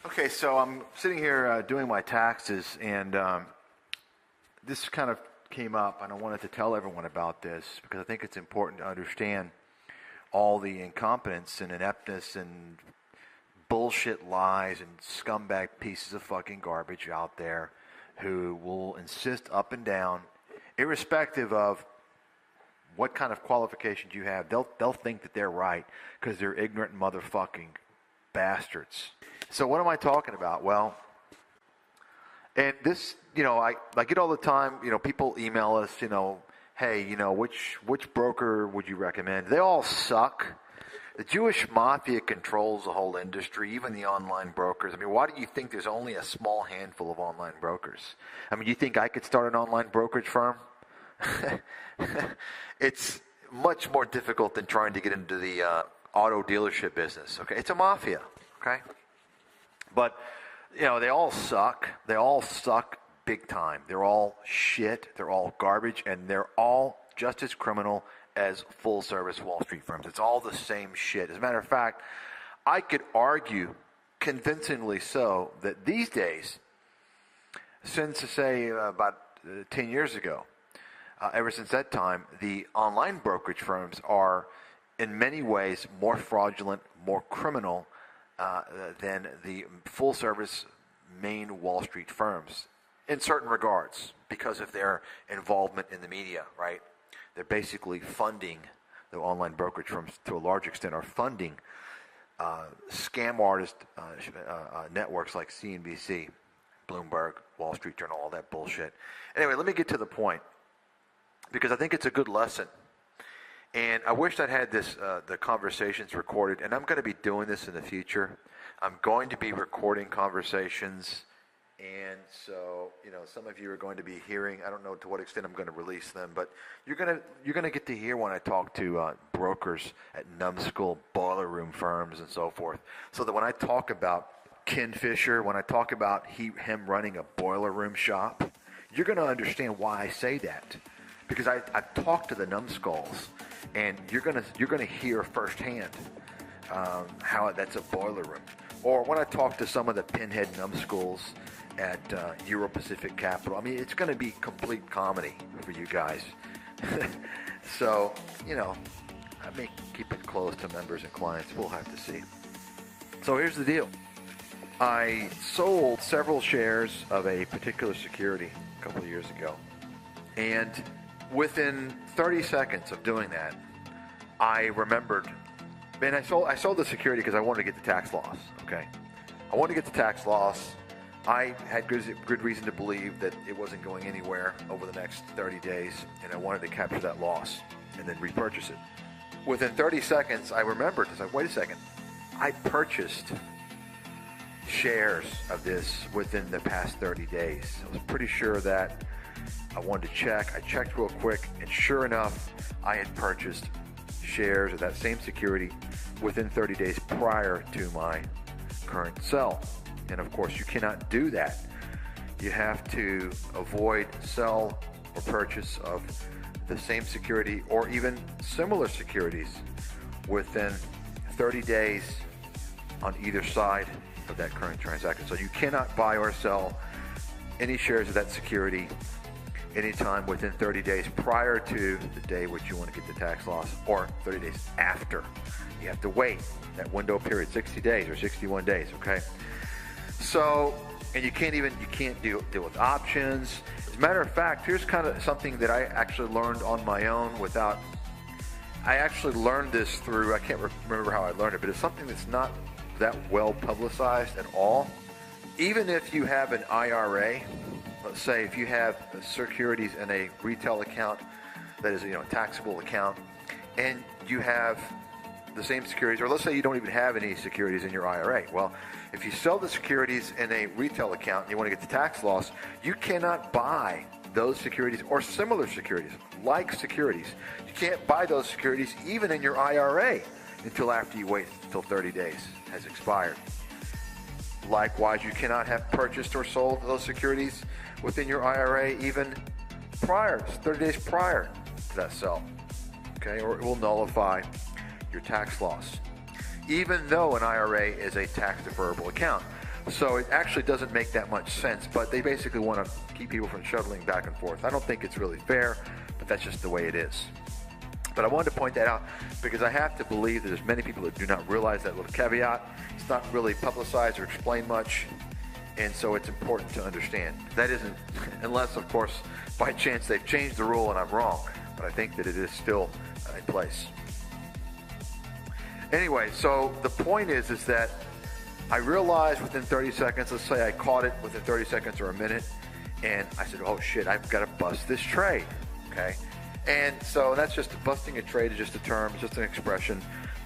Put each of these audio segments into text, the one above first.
Okay, so I'm sitting here doing my taxes, and this kind of came up, and I wanted to tell everyone about this because I think it's important to understand all the incompetence and ineptness and bullshit lies and scumbag pieces of fucking garbage out there who will insist up and down, irrespective of what kind of qualifications you have, they'll think that they're right because they're ignorant motherfucking bastards. So what am I talking about? Well, and this, I get all the time, people email us, hey, which broker would you recommend? They all suck. The Jewish mafia controls the whole industry, even the online brokers. I mean, why do you think there's only a small handful of online brokers? I mean, you think I could start an online brokerage firm? It's much more difficult than trying to get into the auto dealership business, okay? It's a mafia, okay? But, they all suck. They all suck big time. They're all shit. They're all garbage. And they're all just as criminal as full-service Wall Street firms. It's all the same shit. As a matter of fact, I could argue convincingly so that these days, since, say, about 10 years ago, ever since that time, the online brokerage firms are in many ways more fraudulent, more criminal than the full-service main Wall Street firms in certain regards because of their involvement in the media, right? They're basically funding, the online brokerage firms to a large extent are funding scam artist networks like CNBC, Bloomberg, Wall Street Journal, all that bullshit. Anyway, let me get to the point because I think it's a good lesson. And I wish I'd had the conversations recorded, and I'm going to be doing this in the future. I'm going to be recording conversations, and so, some of you are going to be hearing, I don't know to what extent I'm going to release them, but you're going to get to hear when I talk to brokers at numbskull boiler room firms and so forth, so that when I talk about Ken Fisher, when I talk about him running a boiler room shop, you're going to understand why I say that. Because I've talked to the numbskulls, and you're gonna hear firsthand how that's a boiler room. Or when I talk to some of the pinhead numbskulls at Euro Pacific Capital, I mean, it's going to be complete comedy for you guys. So, I may keep it closed to members and clients. We'll have to see. So here's the deal. I sold several shares of a particular security a couple of years ago, and within 30 seconds of doing that, I remembered, man, I sold the security because I wanted to get the tax loss, okay? I wanted to get the tax loss. I had good reason to believe that it wasn't going anywhere over the next 30 days, and I wanted to capture that loss and then repurchase it. Within 30 seconds, I remembered, I was like, wait a second, I purchased shares of this within the past 30 days. I was pretty sure that I wanted to check. I checked real quick, and sure enough, I had purchased shares of that same security within 30 days prior to my current sell. And of course, you cannot do that. You have to avoid sell or purchase of the same security or even similar securities within 30 days on either side of that current transaction. So you cannot buy or sell any shares of that security anytime within 30 days prior to the day which you want to get the tax loss, or 30 days after. You have to wait that window period, 60 days or 61 days, okay? So, and you can't deal with options. As a matter of fact, here's kind of something that I actually learned on my own I actually learned this through, I can't remember how I learned it, but it's something that's not that well publicized at all. Even if you have an IRA, let's say if you have securities in a retail account that is, a taxable account, and you have the same securities, or let's say you don't even have any securities in your IRA. Well, if you sell the securities in a retail account and you want to get the tax loss, you cannot buy those securities or similar securities, like securities. You can't buy those securities even in your IRA until after you wait until 30 days has expired. Likewise, you cannot have purchased or sold those securities within your IRA even 30 days prior to that sell, okay? Or it will nullify your tax loss, even though an IRA is a tax deferrable account. So it actually doesn't make that much sense, but they basically want to keep people from shuttling back and forth. I don't think it's really fair, but that's just the way it is. But I wanted to point that out because I have to believe that there's many people that do not realize that little caveat. It's not really publicized or explained much, and so it's important to understand. That isn't, unless, of course, by chance they've changed the rule and I'm wrong, but I think that it is still in place. Anyway, so the point is that I realized within 30 seconds, let's say I caught it within 30 seconds or a minute, and I said, oh shit, I've got to bust this trade, okay? And so that's just, busting a trade is just a term, it's just an expression.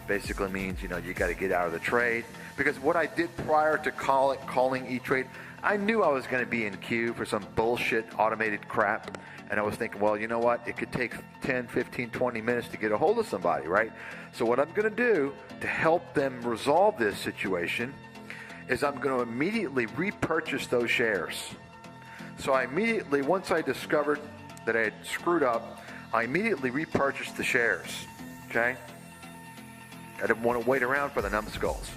Basically means, you got to get out of the trade. Because what I did prior to calling E-Trade, I knew I was going to be in queue for some bullshit automated crap. And I was thinking, well, you know what? It could take 10, 15, 20 minutes to get a hold of somebody, right? So what I'm going to do to help them resolve this situation is I'm going to immediately repurchase those shares. So I immediately, once I discovered that I had screwed up, I immediately repurchased the shares, okay? I didn't want to wait around for the numbskulls.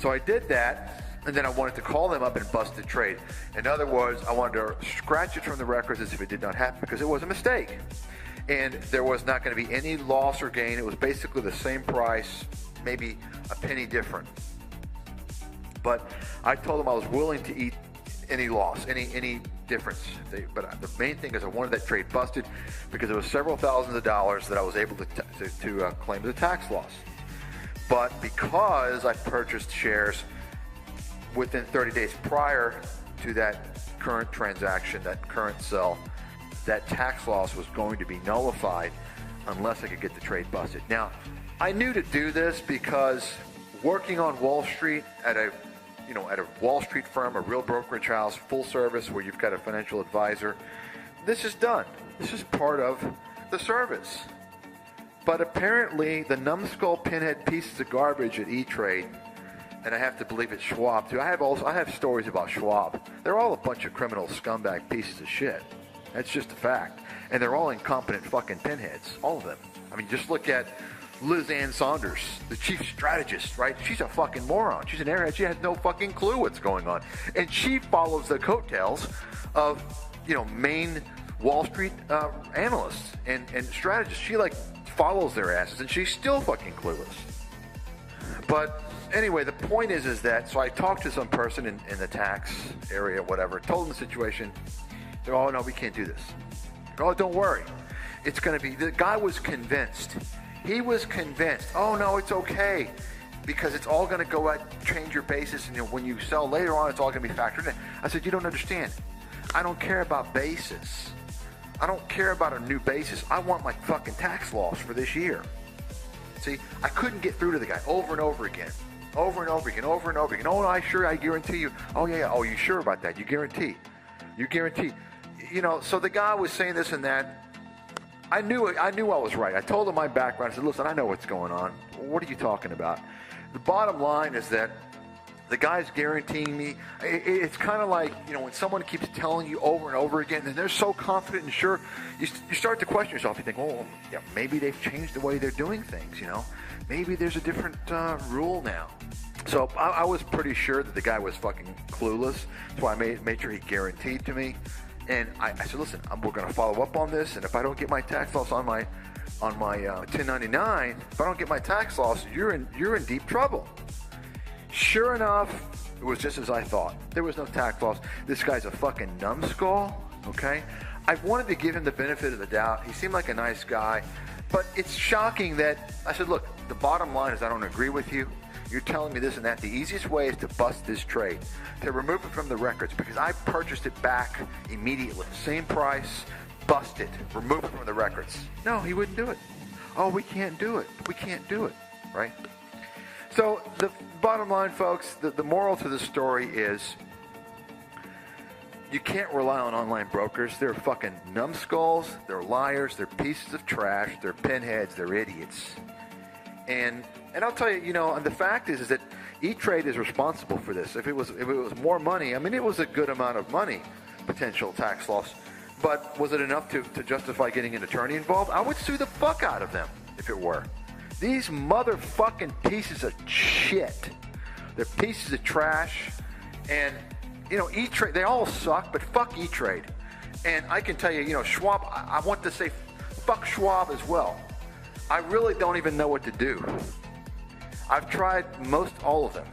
So I did that, and then I wanted to call them up and bust the trade. In other words, I wanted to scratch it from the records as if it did not happen because it was a mistake. And there was not going to be any loss or gain. It was basically the same price, maybe a penny different. But I told them I was willing to eat any loss, any difference. But the main thing is I wanted that trade busted because it was several thousands of dollars that I was able to claim as a tax loss. But because I purchased shares within 30 days prior to that current transaction, that current sell, that tax loss was going to be nullified unless I could get the trade busted. Now, I knew to do this because working on Wall Street at a Wall Street firm, a real brokerage house, full service where you've got a financial advisor, this is done. This is part of the service. But apparently the numbskull pinhead pieces of garbage at E-Trade, and I have to believe it's Schwab too. I have stories about Schwab. They're all a bunch of criminal scumbag pieces of shit. That's just a fact. And they're all incompetent fucking pinheads. All of them. I mean, just look at Liz Ann Saunders, the chief strategist, right? She's a fucking moron. She's an airhead. She has no fucking clue what's going on. And she follows the coattails of, main Wall Street analysts and strategists. She follows their asses, and she's still fucking clueless. But anyway, the point is that, so I talked to some person in the tax area, whatever, told them the situation. They said, oh, no, we can't do this. Oh, don't worry. It's going to be, the guy was convinced. He was convinced, oh, no, it's okay, because it's all going to go out, change your basis, and when you sell later on, it's all going to be factored in. I said, you don't understand. I don't care about basis. I don't care about a new basis. I want my fucking tax loss for this year. See, I couldn't get through to the guy over and over again. Over and over again, over and over again. Oh, no, I guarantee you. Oh, yeah. Oh, you sure about that? You guarantee. You guarantee. So the guy was saying this and that. I knew I was right. I told him my background. I said, listen, I know what's going on. What are you talking about? The bottom line is that the guy's guaranteeing me. It's kind of like, when someone keeps telling you over and over again, and they're so confident and sure, you start to question yourself. You think, well, yeah, maybe they've changed the way they're doing things, Maybe there's a different rule now. So I was pretty sure that the guy was fucking clueless. That's why I made sure he guaranteed to me. And I said, listen, we're going to follow up on this, and if I don't get my tax loss on my 1099, if I don't get my tax loss, you're in deep trouble. Sure enough, it was just as I thought. There was no tax loss. This guy's a fucking numbskull, okay? I wanted to give him the benefit of the doubt. He seemed like a nice guy, but it's shocking that I said, look, the bottom line is I don't agree with you. You're telling me this and that. The easiest way is to bust this trade, to remove it from the records, because I purchased it back immediately. Same price, bust it, remove it from the records. No, he wouldn't do it. Oh, we can't do it. We can't do it, right? So the bottom line, folks, the moral to the story is you can't rely on online brokers. They're fucking numbskulls. They're liars. They're pieces of trash. They're pinheads. They're idiots. And I'll tell you, and the fact is that E-Trade is responsible for this. If it was more money, I mean, it was a good amount of money, potential tax loss. But was it enough to justify getting an attorney involved? I would sue the fuck out of them if it were. These motherfucking pieces of shit. They're pieces of trash. And, E-Trade, they all suck, but fuck E-Trade. And I can tell you, Schwab, I want to say fuck Schwab as well. I really don't even know what to do. I've tried most all of them.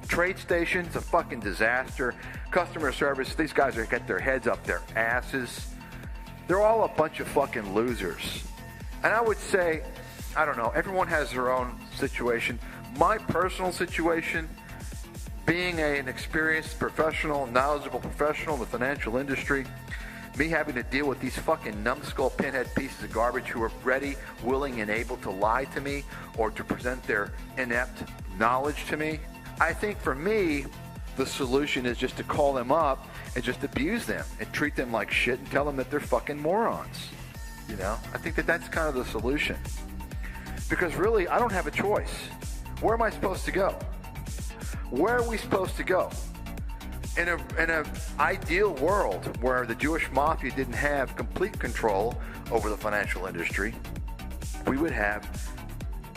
TradeStation's a fucking disaster. Customer service, these guys are got their heads up their asses. They're all a bunch of fucking losers. And I would say, I don't know, everyone has their own situation. My personal situation, being an experienced professional, knowledgeable professional in the financial industry, me having to deal with these fucking numbskull pinhead pieces of garbage who are ready, willing, and able to lie to me or to present their inept knowledge to me, I think for me, the solution is just to call them up and just abuse them and treat them like shit and tell them that they're fucking morons. I think that's kind of the solution. Because really, I don't have a choice. Where am I supposed to go? Where are we supposed to go? In an ideal world where the Jewish mafia didn't have complete control over the financial industry, we would have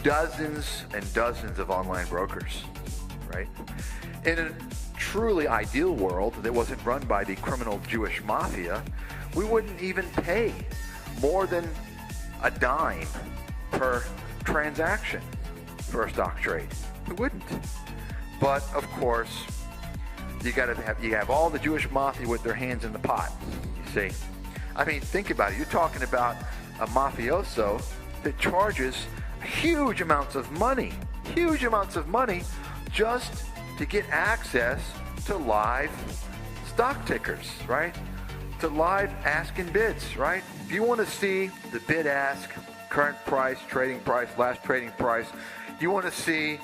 dozens and dozens of online brokers, right? In a truly ideal world that wasn't run by the criminal Jewish mafia, we wouldn't even pay more than a dime per transaction for a stock trade. We wouldn't. But of course, you have all the Jewish mafia with their hands in the pot. You see, I mean, think about it. You're talking about a mafioso that charges huge amounts of money just to get access to live stock tickers, right? To live ask and bids, right? If you want to see the bid ask, current price, trading price, last trading price, you want to see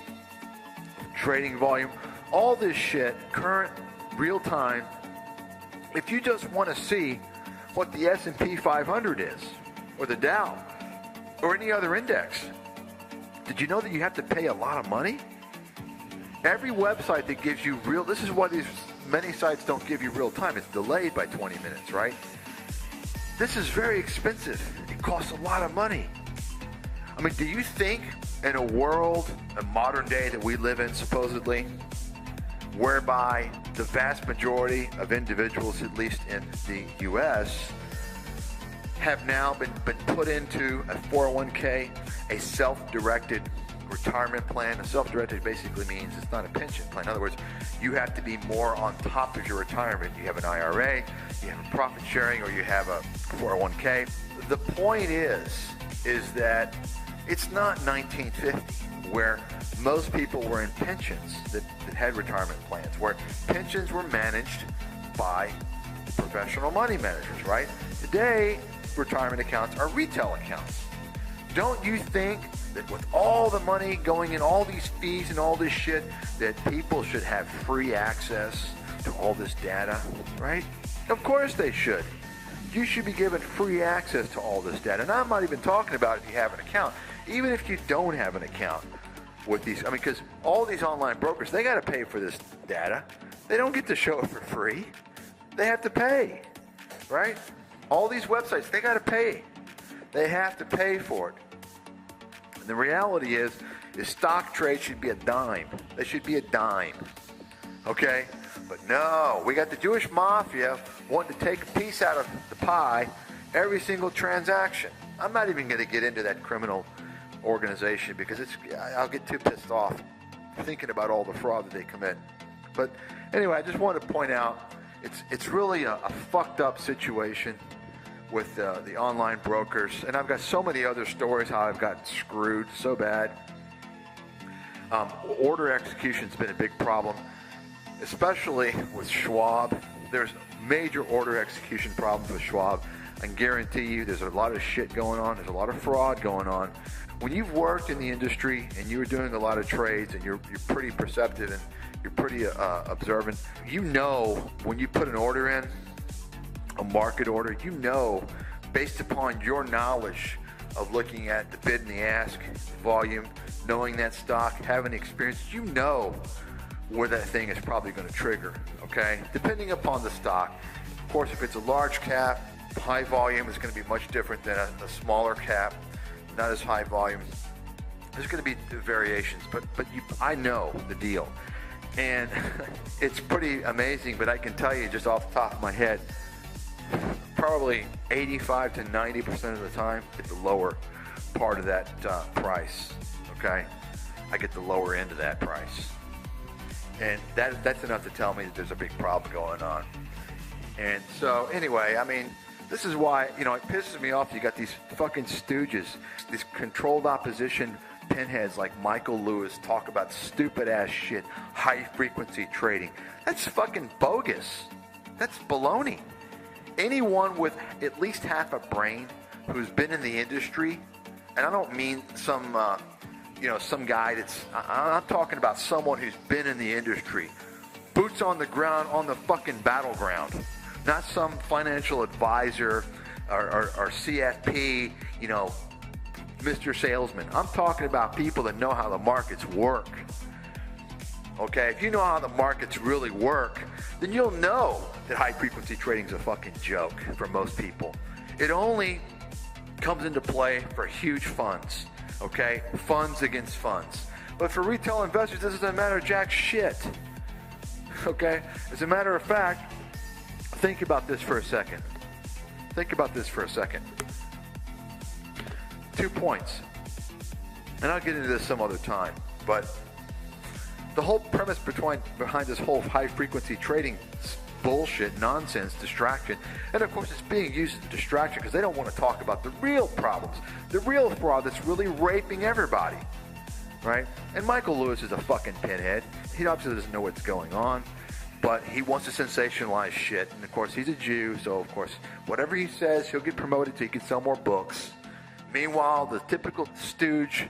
trading volume, all this shit, current, real time. If you just want to see what the S&P 500 is, or the Dow, or any other index, did you know that you have to pay a lot of money? Every website that gives you this is why many sites don't give you real time. It's delayed by 20 minutes, right? This is very expensive. It costs a lot of money. I mean, do you think in a world, a modern day that we live in, supposedly, whereby the vast majority of individuals, at least in the U.S., have now been put into a 401k, a self-directed retirement plan? A self-directed basically means it's not a pension plan. In other words, you have to be more on top of your retirement. You have an IRA, you have a profit sharing, or you have a 401k. The point is that it's not 1950 where most people were in pensions that had retirement plans, where pensions were managed by professional money managers, right? Today, retirement accounts are retail accounts. Don't you think that with all the money going in, all these fees and all this shit, that people should have free access to all this data, right? Of course they should. You should be given free access to all this data. And I'm not even talking about if you have an account. Even if you don't have an account with these, because all these online brokers, they got to pay for this data. They don't get to show it for free. They have to pay, right? All these websites, they got to pay. They have to pay for it. And the reality is stock trades should be a dime. They should be a dime, okay? But no, we got the Jewish mafia wanting to take a piece out of the pie every single transaction. I'm not even going to get into that criminal organization because I'll get too pissed off thinking about all the fraud that they commit. But anyway, I just want to point out it's really a fucked up situation with the online brokers, and I've got so many other stories how I've gotten screwed so bad. Order execution's been a big problem, especially with Schwab. There's major order execution problems with Schwab. I can guarantee you there's a lot of shit going on. There's a lot of fraud going on. When you've worked in the industry and you're doing a lot of trades and you're pretty perceptive and you're pretty observant, you know when you put an order in, a market order, you know based upon your knowledge of looking at the bid and the ask volume, knowing that stock, having experience, you know where that thing is probably going to trigger, okay? Depending upon the stock. Of course, if it's a large cap, high volume is going to be much different than a smaller cap, not as high volume. There's going to be variations, but I know the deal. And it's pretty amazing, but I can tell you just off the top of my head, probably 85 to 90% of the time, at the lower part of that price, okay? I get the lower end of that price. And that's enough to tell me that there's a big problem going on. And so, anyway, I mean, this is why, you know, it pisses me off. You got these fucking stooges, these controlled opposition pinheads like Michael Lewis talk about stupid-ass shit, high-frequency trading. That's fucking bogus. That's baloney. Anyone with at least half a brain who's been in the industry, and I don't mean some guy I'm talking about someone who's been in the industry, boots on the ground, on the fucking battleground, not some financial advisor or CFP, you know, Mr. Salesman. I'm talking about people that know how the markets work. Okay, if you know how the markets really work, then you'll know that high-frequency trading is a fucking joke for most people. It only comes into play for huge funds, okay? Funds against funds. But for retail investors, this doesn't matter jack shit, okay? As a matter of fact, think about this for a second. Think about this for a second. 2 points. And I'll get into this some other time, but the whole premise behind this whole high-frequency trading bullshit, nonsense, distraction, and of course it's being used as a distraction because they don't want to talk about the real problems, the real fraud that's really raping everybody, right? And Michael Lewis is a fucking pinhead. He obviously doesn't know what's going on, but he wants to sensationalize shit, and of course he's a Jew, so of course whatever he says, he'll get promoted so he can sell more books. Meanwhile, the typical stooge,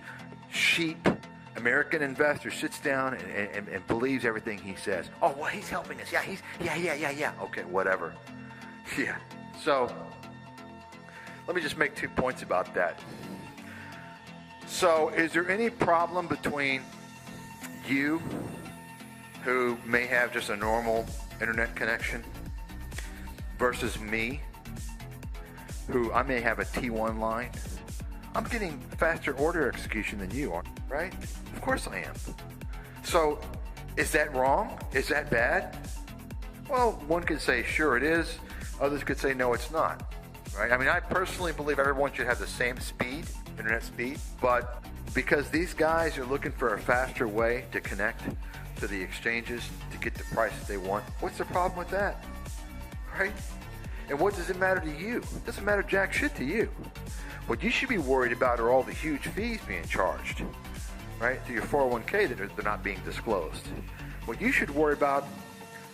sheep, American investor sits down and believes everything he says. Oh, well, he's helping us. Yeah. Okay, whatever. Yeah. So, let me just make 2 points about that. So, is there any problem between you, who may have just a normal internet connection, versus me, who I may have a T1 line? I'm getting faster order execution than you are, right? Of course I am. So, is that wrong? Is that bad? Well, one could say, sure it is. Others could say, no, it's not, right? I mean, I personally believe everyone should have the same speed, internet speed, but because these guys are looking for a faster way to connect to the exchanges to get the prices they want, what's the problem with that, right? And what does it matter to you? It doesn't matter jack shit to you. What you should be worried about are all the huge fees being charged, right, to your 401k that they're not being disclosed. What you should worry about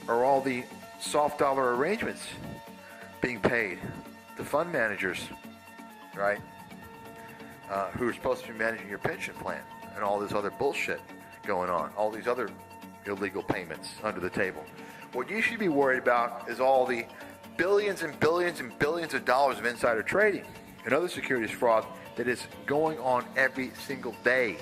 are all the soft dollar arrangements being paid to fund managers, right, who are supposed to be managing your pension plan and all this other bullshit going on, all these other illegal payments under the table. What you should be worried about is all the billions and billions and billions of dollars of insider trading and other securities fraud that is going on every single day,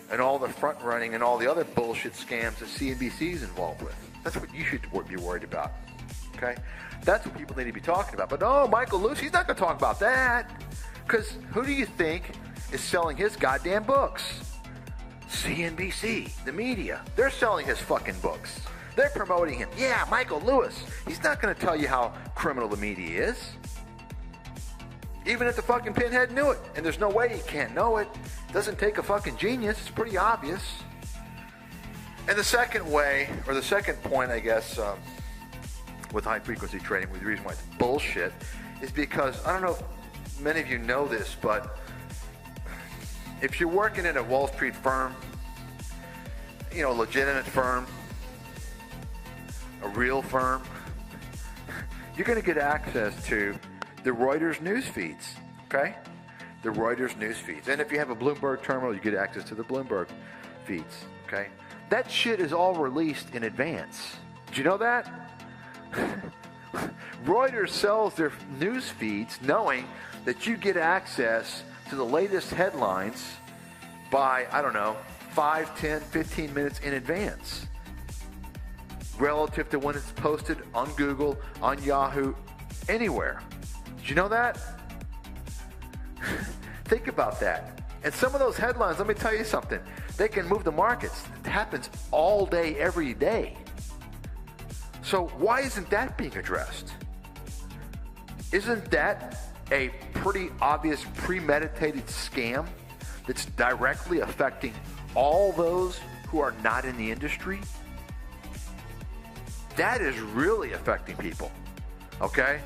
and all the front running and all the other bullshit scams that CNBC is involved with. That's what you should be worried about, okay? That's what people need to be talking about. But no, Michael Lewis, he's not going to talk about that, because who do you think is selling his goddamn books? CNBC, the media. They're selling his fucking books. They're promoting him. Yeah, Michael Lewis. He's not going to tell you how criminal the media is. Even if the fucking pinhead knew it. And there's no way he can't know it. Doesn't take a fucking genius. It's pretty obvious. And the second way, or the second point, I guess, with high-frequency trading, with the reason why it's bullshit, is because, I don't know if many of you know this, but if you're working in a Wall Street firm, you know, a legitimate firm, a real firm, you're going to get access to the Reuters news feeds, okay? The Reuters news feeds. And if you have a Bloomberg terminal, you get access to the Bloomberg feeds, okay? That shit is all released in advance. Did you know that? Reuters sells their news feeds knowing that you get access to the latest headlines by, I don't know, 5, 10, 15 minutes in advance, relative to when it's posted on Google, on Yahoo, anywhere. Did you know that? Think about that. And some of those headlines, let me tell you something. They can move the markets. It happens all day, every day. So why isn't that being addressed? Isn't that a pretty obvious premeditated scam that's directly affecting all those who are not in the industry? That is really affecting people, okay?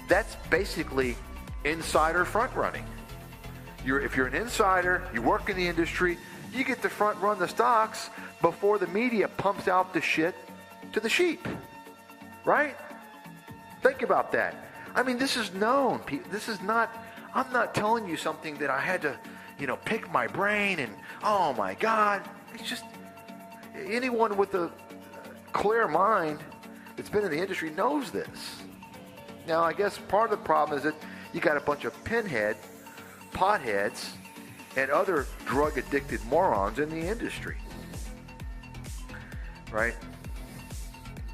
That's basically insider front running. If you're an insider, you work in the industry, you get to front run the stocks before the media pumps out the shit to the sheep, right? Think about that. I mean, this is known. This is not, I'm not telling you something that I had to, pick my brain and, oh my God. It's just, anyone with a clear mind that's been in the industry knows this. Now, I guess part of the problem is that you got a bunch of pinhead, potheads, and other drug-addicted morons in the industry, right?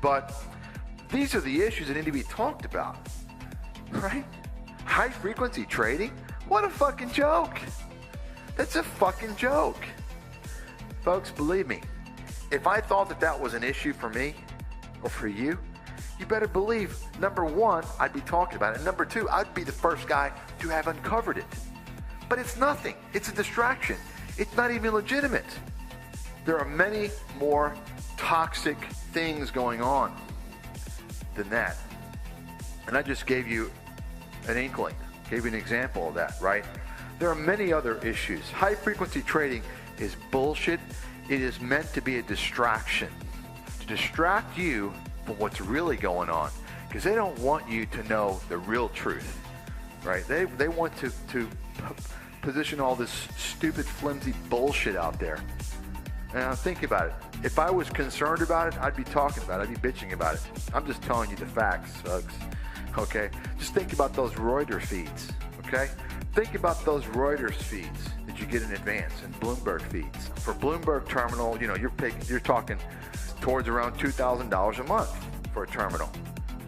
But these are the issues that need to be talked about, right? High-frequency trading? What a fucking joke. That's a fucking joke. Folks, believe me, if I thought that that was an issue for me or for you, you better believe, number one, I'd be talking about it. Number two, I'd be the first guy to have uncovered it. But it's nothing. It's a distraction. It's not even legitimate. There are many more toxic things going on than that. And I just gave you an inkling, gave you an example of that, right? There are many other issues. High-frequency trading is bullshit. It is meant to be a distraction, to distract you from what's really going on, because they don't want you to know the real truth, right? They want to position all this stupid, flimsy bullshit out there. Now, think about it. If I was concerned about it, I'd be talking about it. I'd be bitching about it. I'm just telling you the facts, folks. Okay? Just think about those Reuters feeds, okay? Think about those Reuters feeds that you get in advance and Bloomberg feeds. For Bloomberg terminal, you're talking towards around $2,000 a month for a terminal,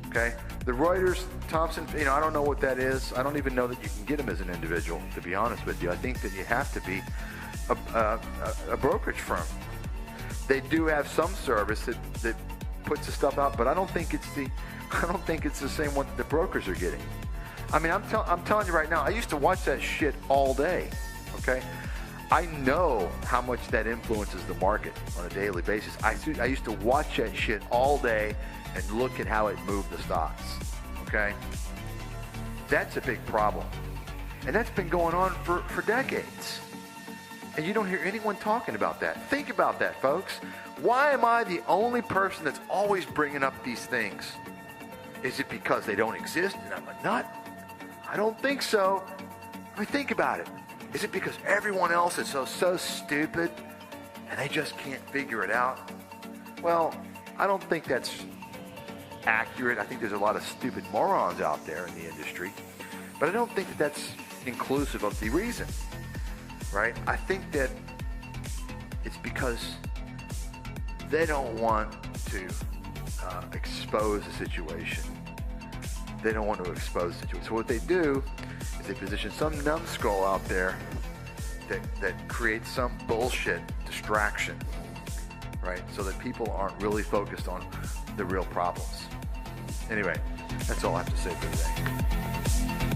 okay? The Reuters, Thomson, I don't know what that is. I don't even know that you can get them as an individual, to be honest with you. I think that you have to be a brokerage firm. They do have some service that puts the stuff out, but I don't think it's the same one that the brokers are getting. I mean, I'm telling you right now, I used to watch that shit all day, okay? I know how much that influences the market on a daily basis. I used to watch that shit all day and look at how it moved the stocks, okay? That's a big problem. And that's been going on for decades. And you don't hear anyone talking about that. Think about that, folks. Why am I the only person that's always bringing up these things? Is it because they don't exist and I'm a nut? I don't think so. I mean, think about it. Is it because everyone else is so stupid and they just can't figure it out? Well, I don't think that's accurate. I think there's a lot of stupid morons out there in the industry, but I don't think that that's inclusive of the reason, right? I think that it's because they don't want to expose the situation. They don't want to expose the situation. So what they do is they position some numbskull out there that creates some bullshit distraction, right? So that people aren't really focused on the real problems. Anyway, that's all I have to say for today.